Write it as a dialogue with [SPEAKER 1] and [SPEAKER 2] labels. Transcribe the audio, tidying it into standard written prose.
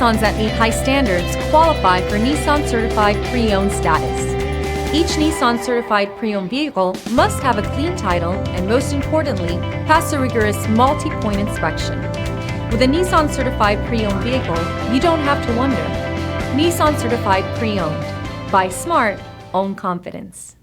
[SPEAKER 1] Nissans that meet high standards qualify for Nissan Certified Pre-Owned status. Each Nissan Certified Pre-Owned vehicle must have a clean title and, most importantly, pass a rigorous multi-point inspection. With a Nissan Certified Pre-Owned vehicle, you don't have to wonder. Nissan Certified Pre-Owned. Buy smart, own confidence.